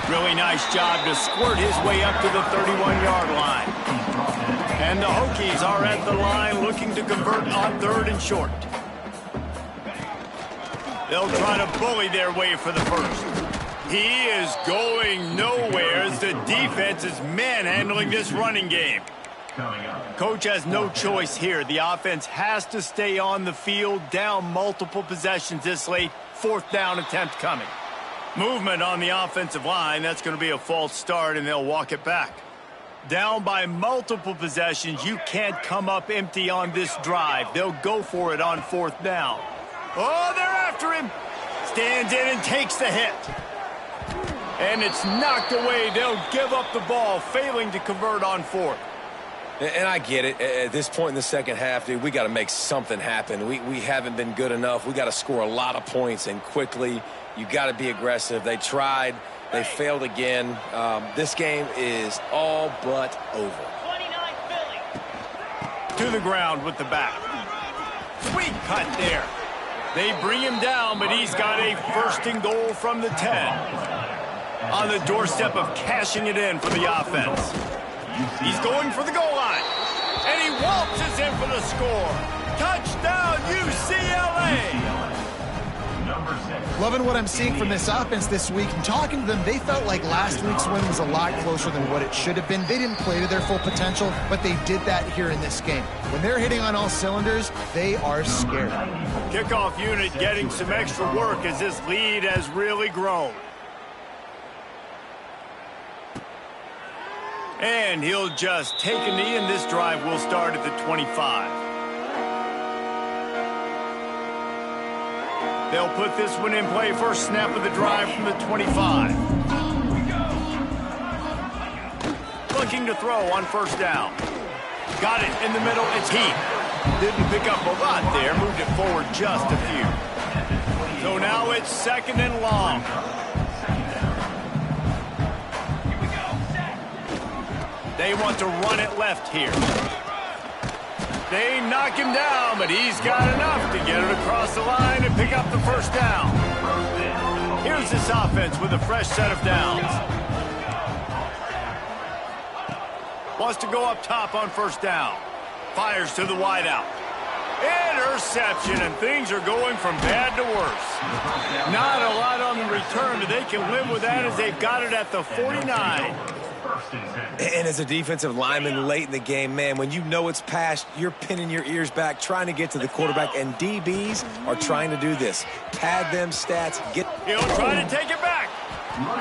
Really nice job to squirt his way up to the 31-yard line. And the Hokies are at the line looking to convert on 3rd and short. They'll try to bully their way for the first. He is going nowhere as the defense is manhandling this running game. Coach has no choice here. The offense has to stay on the field, down multiple possessions this late. 4th down attempt coming. Movement on the offensive line. That's going to be a false start, and they'll walk it back. Down by multiple possessions. You can't come up empty on this drive. They'll go for it on 4th down. Oh, they're after him. Stands in and takes the hit. And it's knocked away. They'll give up the ball, failing to convert on 4th. And I get it. At this point in the second half, dude, we got to make something happen. We haven't been good enough. We got to score a lot of points and quickly. You got to be aggressive. They tried. They failed again. This game is all but over. 29 Philly. To the ground with the back. Sweet cut there. They bring him down, but he's got a 1st and goal from the 10. On the doorstep of cashing it in for the offense. He's going for the goal line. And he waltzes in for the score. Touchdown, UCLA. Loving what I'm seeing from this offense this week. And talking to them, they felt like last week's win was a lot closer than what it should have been. They didn't play to their full potential, but they did that here in this game. When they're hitting on all cylinders, they are scared. Kickoff unit getting some extra work as this lead has really grown. And he'll just take a knee, and this drive will start at the 25. They'll put this one in play. First snap of the drive from the 25. Looking to throw on 1st down. Got it in the middle. It's Heath. Didn't pick up a lot there. Moved it forward just a few. So now it's 2nd and long. They want to run it left here. They knock him down, but he's got enough to get it across the line and pick up the 1st down. Here's this offense with a fresh set of downs. Wants to go up top on 1st down. Fires to the wideout. Interception, and things are going from bad to worse. Not a lot on the return, but they can live with that as they've got it at the 49. And as a defensive lineman late in the game, man, when you know it's past, you're pinning your ears back, trying to get to the quarterback, and DBs are trying to do this. Pad them stats. He'll try to take it back.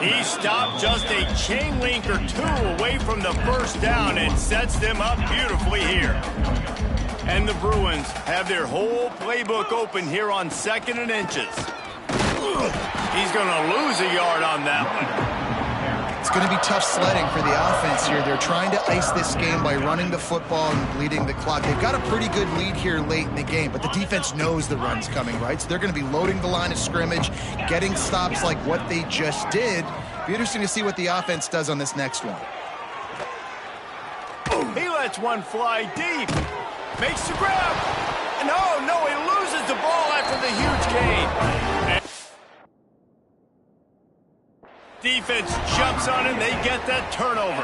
He stopped just a chain link or 2 away from the 1st down and sets them up beautifully here. And the Bruins have their whole playbook open here on 2nd and inches. He's going to lose a yard on that one. It's going to be tough sledding for the offense here. They're trying to ice this game by running the football and bleeding the clock. They've got a pretty good lead here late in the game, but the defense knows the run's coming, right? So they're going to be loading the line of scrimmage, getting stops like what they just did. Be interesting to see what the offense does on this next one. He lets one fly deep. Makes the grab. No, he loses the ball after the huge gain. Defense jumps on him. They get that turnover.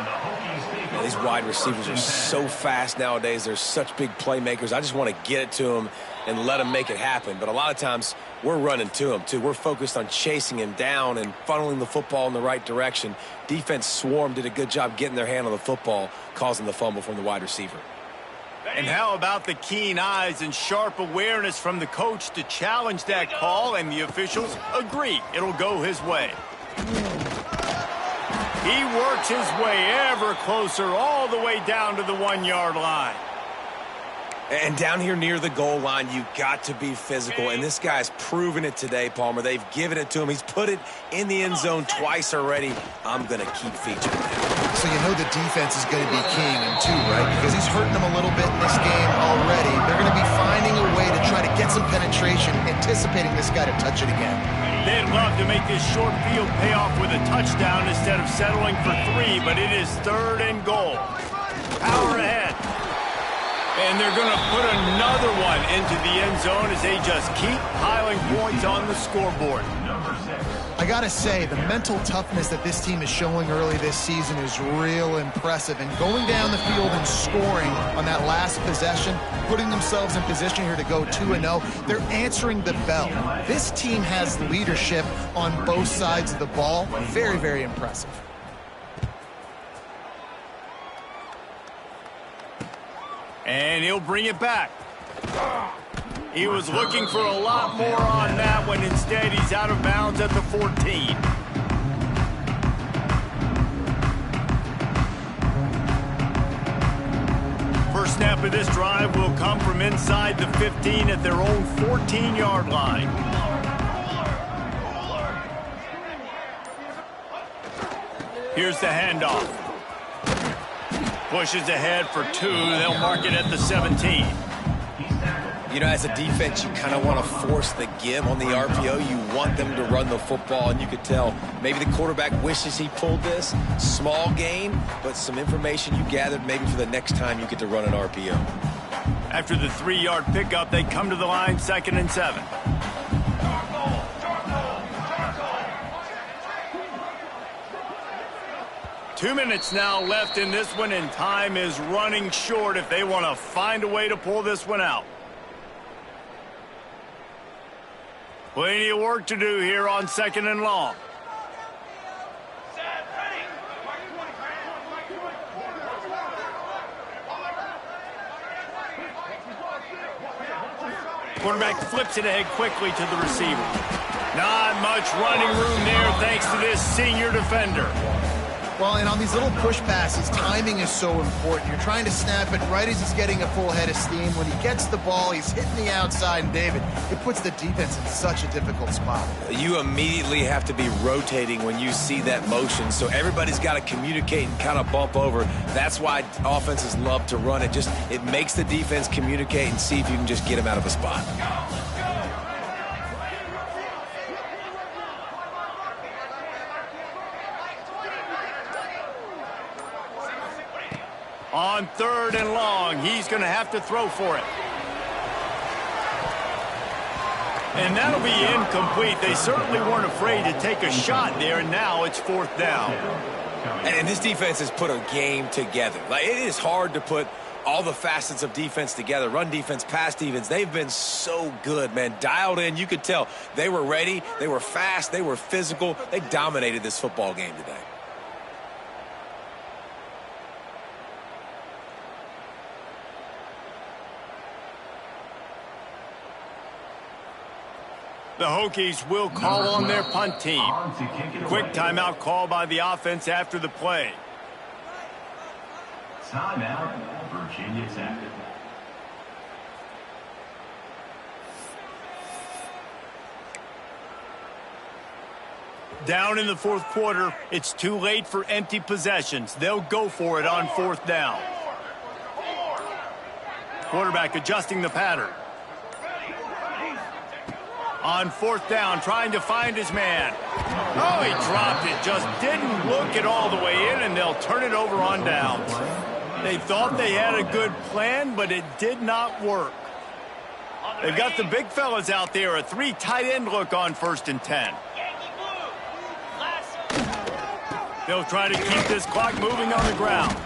These wide receivers are so fast nowadays. They're such big playmakers. I just want to get it to them and let them make it happen. But a lot of times we're running to them, too. We're focused on chasing him down and funneling the football in the right direction. Defense swarm did a good job getting their hand on the football, causing the fumble from the wide receiver. And how about the keen eyes and sharp awareness from the coach to challenge that call, and the officials agree it'll go his way. He works his way ever closer all the way down to the 1-yard line. And down here near the goal line, you got to be physical. And this guy's proven it today, Palmer. They've given it to him. He's put it in the end zone twice already. I'm going to keep featuring him. So you know the defense is going to be keying him too, right? Because he's hurting them a little bit in this game already. They're going to be finding a way to try to get some penetration, anticipating this guy to touch it again. They'd love to make this short field pay off with a touchdown instead of settling for 3, but it is 3rd and goal. Power ahead. And they're going to put another one into the end zone as they just keep piling points on the scoreboard. I got to say, the mental toughness that this team is showing early this season is real impressive. And going down the field and scoring on that last possession, putting themselves in position here to go 2-0, they're answering the bell. This team has leadership on both sides of the ball. Very, very impressive. And he'll bring it back. He was looking for a lot more on that when instead he's out of bounds at the 14. First snap of this drive will come from inside the 15 at their own 14-yard line. Here's the handoff. Pushes ahead for 2. They'll mark it at the 17. You know, as a defense, you kind of want to force the give on the RPO. You want them to run the football, and you could tell maybe the quarterback wishes he pulled this. Small gain, but some information you gathered maybe for the next time you get to run an RPO. After the 3-yard pickup, they come to the line 2nd and 7. Two minutes now left in this one, and time is running short if they want to find a way to pull this one out. Plenty of work to do here on 2nd and long. Quarterback flips it ahead quickly to the receiver. Not much running room there thanks to this senior defender. Well, and on these little push passes, timing is so important. You're trying to snap it right as he's getting a full head of steam. When he gets the ball, he's hitting the outside, and David, it puts the defense in such a difficult spot. You immediately have to be rotating when you see that motion, so everybody's got to communicate and kind of bump over. That's why offenses love to run it. It makes the defense communicate and see if you can just get him out of a spot. On 3rd and long, he's going to have to throw for it. And that'll be incomplete. They certainly weren't afraid to take a shot there, and now it's 4th down. And this defense has put a game together. Like, it is hard to put all the facets of defense together. Run defense, pass defense. They've been so good, man. Dialed in. You could tell they were ready. They were fast. They were physical. They dominated this football game today. The Hokies will call on their punt team. Quick timeout call by the offense after the play. Timeout, Virginia Tech. Down in the 4th quarter, it's too late for empty possessions. They'll go for it on 4th down. Quarterback adjusting the pattern. On 4th down, trying to find his man. Oh, he dropped it. Just didn't look it all the way in, and they'll turn it over on downs. They thought they had a good plan, but it did not work. They've got the big fellas out there, a 3 tight end look on 1st and 10. They'll try to keep this clock moving on the ground.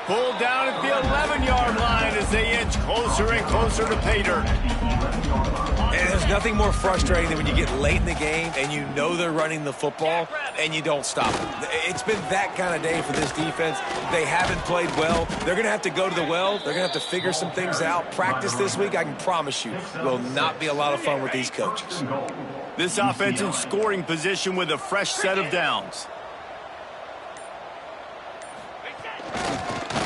Pulled down at the 11-yard line as they inch closer and closer to pay dirt. And there's nothing more frustrating than when you get late in the game and you know they're running the football and you don't stop them. It's been that kind of day for this defense. They haven't played well. They're going to have to go to the well. They're going to have to figure some things out. Practice this week, I can promise you, will not be a lot of fun with these coaches. This offense in scoring position with a fresh set of downs.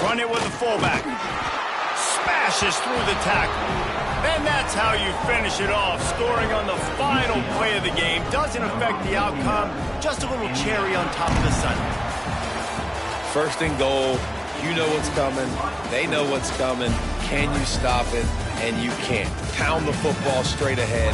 Run it with the fullback. Smashes through the tackle. And that's how you finish it off. Scoring on the final play of the game doesn't affect the outcome. Just a little cherry on top of the sundae. First and goal. You know what's coming. They know what's coming. Can you stop it? And you can't. Pound the football straight ahead.